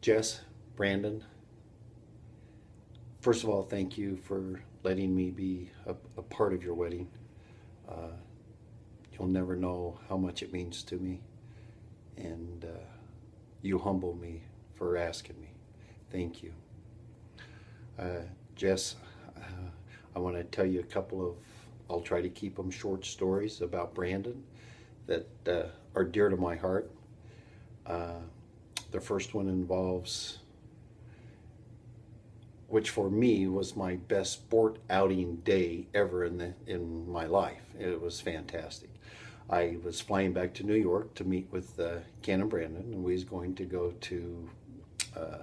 Jess, Brandon, first of all, thank you for letting me be a part of your wedding. Uh, you'll never know how much it means to me, and you humble me for asking me. Thank you. Jess, uh, I want to tell you a couple of, I'll try to keep them short stories about Brandon that are dear to my heart. Uh, the first one involves, which for me was my best sport outing day ever in my life. It was fantastic. I was flying back to New York to meet with Ken and Brandon, and we was going to go to uh,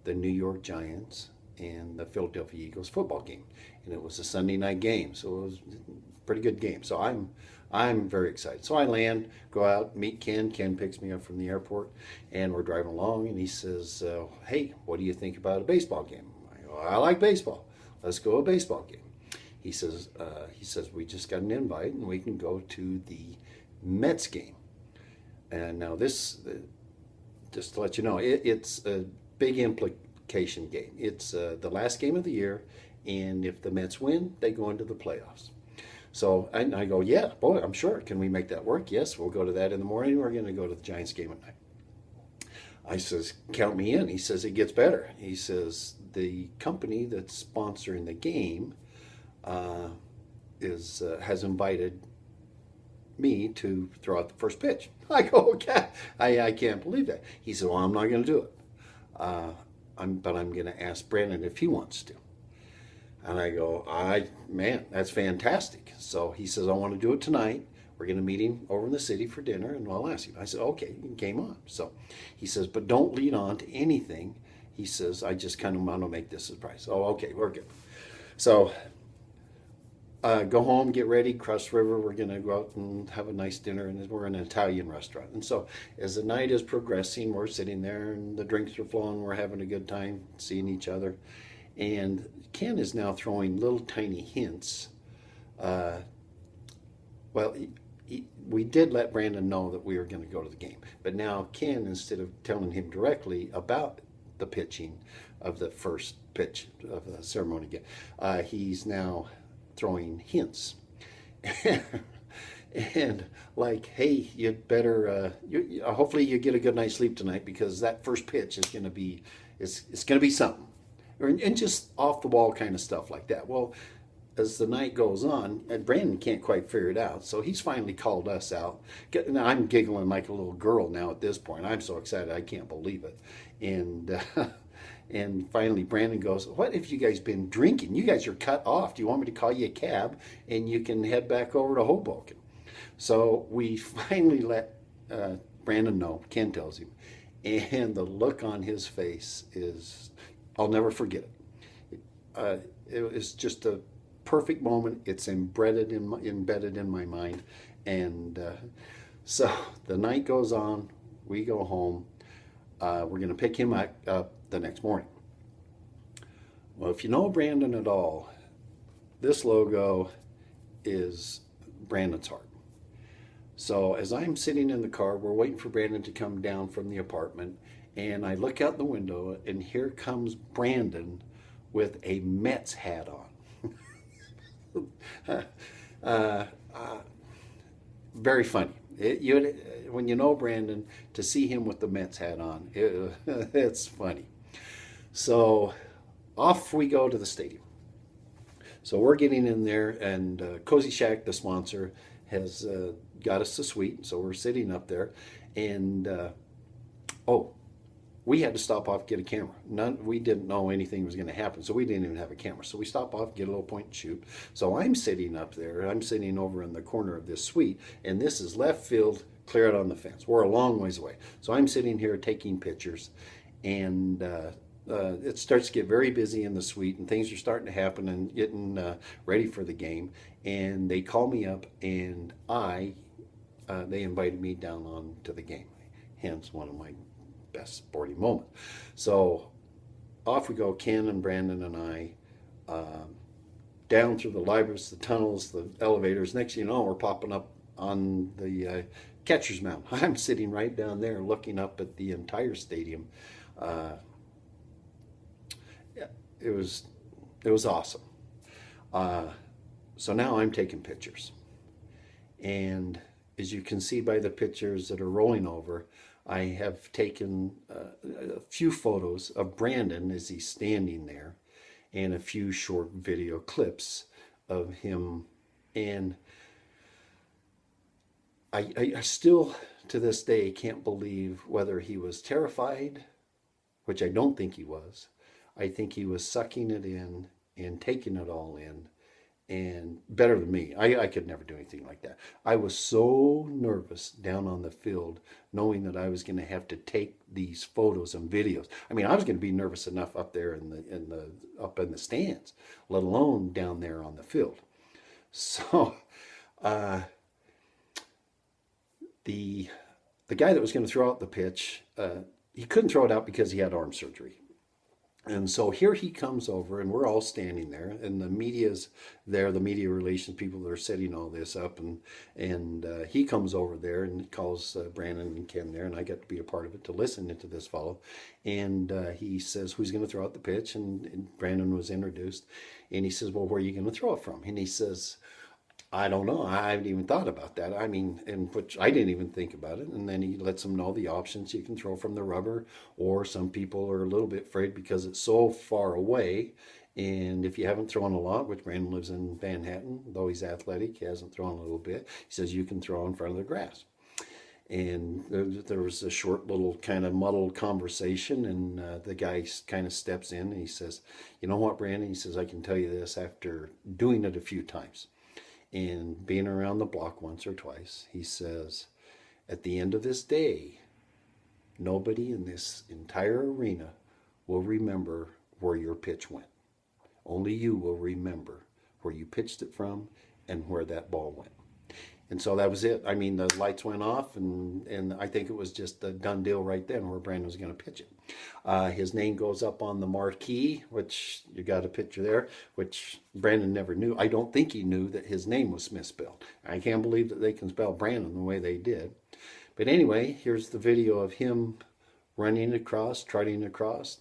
the New York Giants and the Philadelphia Eagles football game, and it was a Sunday night game, so it was a pretty good game. So I'm very excited. So I land, go out, meet Ken. Ken picks me up from the airport, and we're driving along, and he says, "Hey, what do you think about a baseball game?" I go, "I like baseball. Let's go to a baseball game." He says we just got an invite, and we can go to the Mets game. And now this, just to let you know, it's a big implication game. It's the last game of the year, and if the Mets win, they go into the playoffs. So I go, yeah, boy, I'm sure. Can we make that work? Yes, we'll go to that in the morning. We're going to go to the Giants game at night. I says, count me in. He says, it gets better. He says, the company that's sponsoring the game uh, has invited me to throw out the first pitch. I go, okay, I can't believe that. He said, well, I'm not going to do it. Uh, but I'm going to ask Brandon if he wants to. And I go, man, that's fantastic. So he says, I want to do it tonight. We're going to meet him over in the city for dinner, and I'll ask him. I said, okay, game on. So he says, but don't lead on to anything. He says, I just kind of want to make this a surprise. Oh, okay, we're good. So go home, get ready, cross the river. We're going to go out and have a nice dinner, and we're in an Italian restaurant. And so as the night is progressing, we're sitting there, and the drinks are flowing. We're having a good time, seeing each other. And Ken is now throwing little tiny hints. Uh, well, we did let Brandon know that we were going to go to the game. But now Ken, instead of telling him directly about the pitching of the first pitch of the ceremony game, he's now throwing hints. And like, hey, you'd better, hopefully you get a good night's sleep tonight because that first pitch is going to be, it's going to be something. And just off the wall kind of stuff like that. Well, as the night goes on, and Brandon can't quite figure it out, so he's finally called us out. Now I'm giggling like a little girl now at this point. I'm so excited I can't believe it. And and finally Brandon goes, "What have you guys been drinking? You guys are cut off. Do you want me to call you a cab and you can head back over to Hoboken?" So we finally let Brandon know. Ken tells him, and the look on his face is, I'll never forget it. It was just a perfect moment. It's embedded in my mind. And so the night goes on. We go home. We're going to pick him up the next morning. Well, if you know Brandon at all, this logo is Brandon's heart. So as I'm sitting in the car, we're waiting for Brandon to come down from the apartment, and I look out the window, and here comes Brandon with a Mets hat on. uh, uh, Very funny. When you know Brandon, to see him with the Mets hat on, it's funny. So off we go to the stadium. So we're getting in there, and Cozy Shack, the sponsor, has got us a suite. So we're sitting up there, and oh, we had to stop off, get a camera. We didn't know anything was going to happen, so we didn't even have a camera. So we stop off, get a little point and shoot. So I'm sitting up there. I'm sitting over in the corner of this suite, and this is left field, clear out on the fence. We're a long ways away. So I'm sitting here taking pictures, and it starts to get very busy in the suite, and things are starting to happen and getting ready for the game. And they call me up, and they invited me down on to the game. Hence one of my best sporting moment. So off we go, Ken and Brandon and I, down through the libraries, the tunnels, the elevators. Next thing you know, we're popping up on the catcher's mound. I'm sitting right down there looking up at the entire stadium. Uh, yeah, it was awesome. Uh, so now I'm taking pictures, and as you can see by the pictures that are rolling over, I have taken a few photos of Brandon as he's standing there, and a few short video clips of him. And I still, to this day, can't believe whether he was terrified, which I don't think he was. I think he was sucking it in and taking it all in, and better than me. I could never do anything like that. I was so nervous down on the field, knowing that I was going to have to take these photos and videos. I mean, I was going to be nervous enough up there up in the stands, let alone down there on the field. So, uh, the the guy that was going to throw out the pitch, he couldn't throw it out because he had arm surgery. And so here he comes over, and we're all standing there, and the media's there, the media relations people that are setting all this up, and he comes over there and calls Brandon and Ken there, and I get to be a part of it to listen to this fellow, and he says who's going to throw out the pitch, and Brandon was introduced, and he says, well, where are you going to throw it from? And he says, I don't know. I haven't even thought about that. I mean, and which I didn't even think about it. And then he lets them know the options. You can throw from the rubber, or some people are a little bit afraid because it's so far away. And if you haven't thrown a lot, which Brandon lives in Manhattan, though he's athletic, he hasn't thrown a little bit. He says you can throw in front of the grass. And there was a short little kind of muddled conversation, and the guy kind of steps in and he says, you know what, Brandon? He says, I can tell you this after doing it a few times and being around the block once or twice. He says, at the end of this day, nobody in this entire arena will remember where your pitch went. Only you will remember where you pitched it from and where that ball went. And so that was it. I mean, the lights went off, and I think it was just a done deal right then where Brandon was going to pitch it. His name goes up on the marquee, which you got a picture there, which Brandon never knew. I don't think he knew that his name was misspelled. I can't believe that they can spell Brandon the way they did. But anyway, here's the video of him running across, trotting across.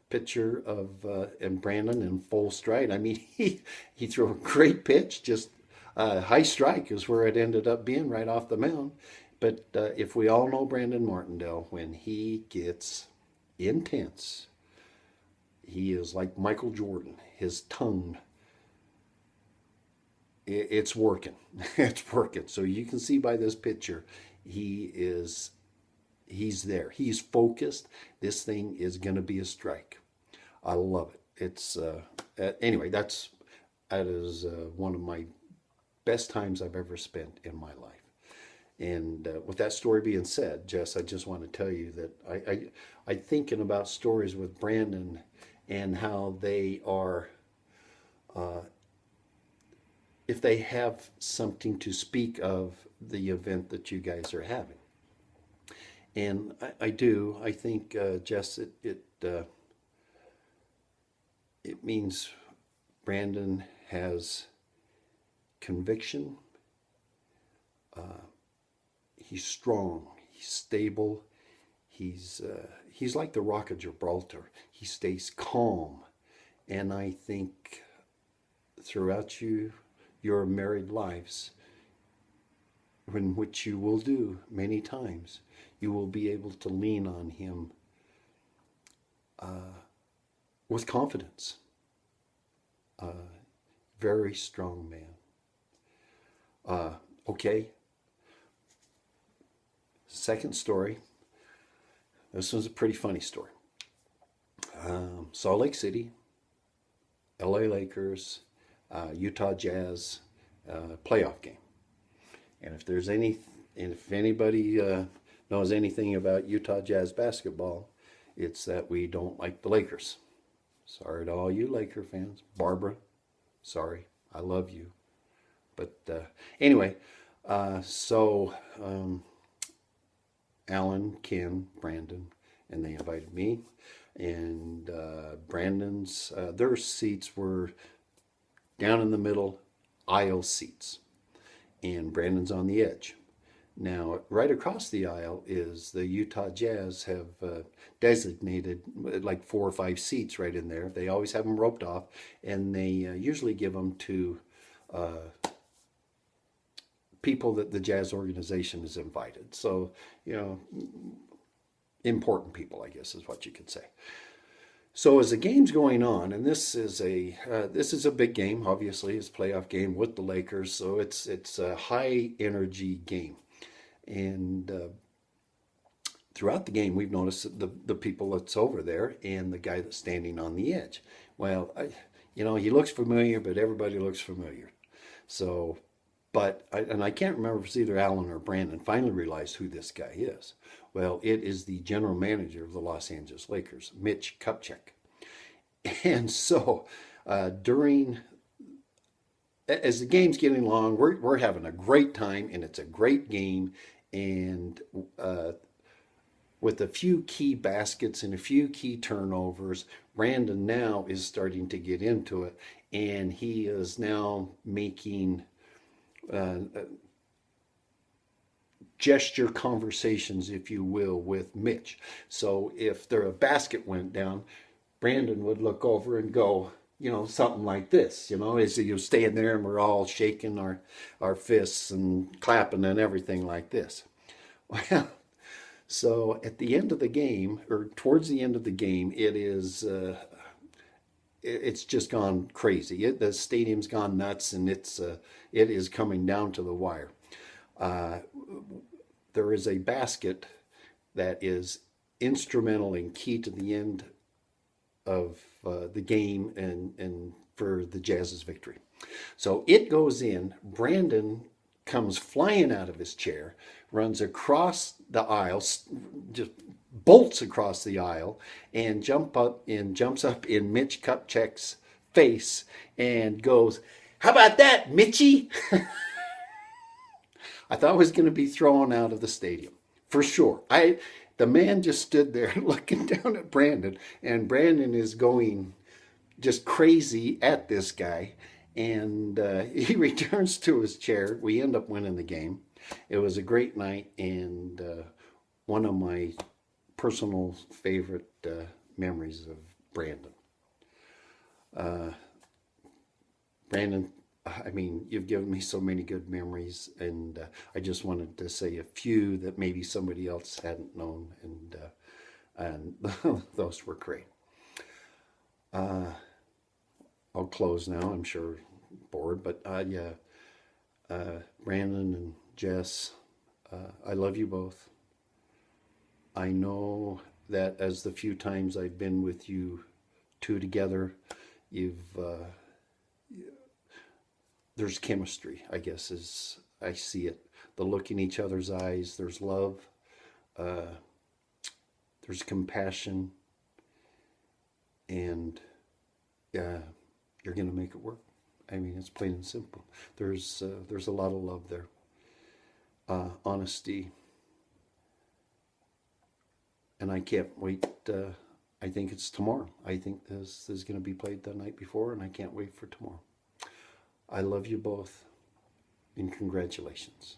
Picture of and Brandon in full stride. I mean, he threw a great pitch, just high strike is where it ended up being, right off the mound. But if we all know Brandon Martindale, when he gets intense, he is like Michael Jordan. His tongue, it's working. It's working. So you can see by this picture, he's there. He's focused. This thing is going to be a strike. I love it. It's anyway. That is one of my best times I've ever spent in my life. And with that story being said, Jess, I just want to tell you that I thinking about stories with Brandon and how they are, if they have something to speak of the event that you guys are having. And I do. I think, Jess, it means Brandon has conviction. He's strong. He's stable. He's like the Rock of Gibraltar. He stays calm. And I think throughout your married lives, in which you will do many times, you will be able to lean on him with confidence. Very strong man. Okay. Second story. This was a pretty funny story. Salt Lake City, LA Lakers, Utah Jazz playoff game. And if anybody knows anything about Utah Jazz basketball, it's that we don't like the Lakers. Sorry to all you Laker fans. Barbara, sorry. I love you. But anyway, so Alan, Ken, Brandon, and they invited me. And Brandon's, their seats were down in the middle, aisle seats. And Brandon's on the edge. Now, right across the aisle is the Utah Jazz have designated like 4 or 5 seats right in there. They always have them roped off, and they usually give them to people that the Jazz organization has invited. So, you know, important people, I guess, is what you could say. So as the game's going on, and this is a big game. Obviously, it's a playoff game with the Lakers, so it's a high energy game. And throughout the game, we've noticed that the people that's over there and the guy that's standing on the edge. Well, he looks familiar, but everybody looks familiar. So, and I can't remember if it's either Alan or Brandon finally realized who this guy is. Well, it is the general manager of the Los Angeles Lakers, Mitch Kupchak. And so as the game's getting along, we're having a great time, and it's a great game. And with a few key baskets and a few key turnovers, Brandon now is starting to get into it, and he is now making gesture conversations, if you will, with Mitch. So if a basket went down, Brandon would look over and go, something like this, as he was staying there, and we're all shaking our fists and clapping and everything like this. Well, so at the end of the game, or towards the end of the game, it's just gone crazy. The stadium's gone nuts, and it is coming down to the wire. There is a basket that is instrumental and key to the end of the game and for the Jazz's victory. So it goes in. Brandon comes flying out of his chair, runs across the aisle, just bolts across the aisle, and jumps up in Mitch Kupchak's face and goes, "How about that, Mitchie?" I thought I was going to be thrown out of the stadium for sure. The man just stood there looking down at Brandon, and Brandon is going just crazy at this guy. And he returns to his chair. We end up winning the game. It was a great night, and one of my personal favorite memories of Brandon. Brandon, I mean, you've given me so many good memories, and I just wanted to say a few that maybe somebody else hadn't known, and those were great. I'll close now. I'm sure bored, but yeah, Brandon and Jess, I love you both. I know that as the few times I've been with you two together, there's chemistry, I guess, as I see it. The look in each other's eyes, there's love, there's compassion, and you're going to make it work. I mean, it's plain and simple. There's a lot of love there, honesty, and I can't wait. I think it's tomorrow. I think this is going to be played the night before, and I can't wait for tomorrow. I love you both, and congratulations.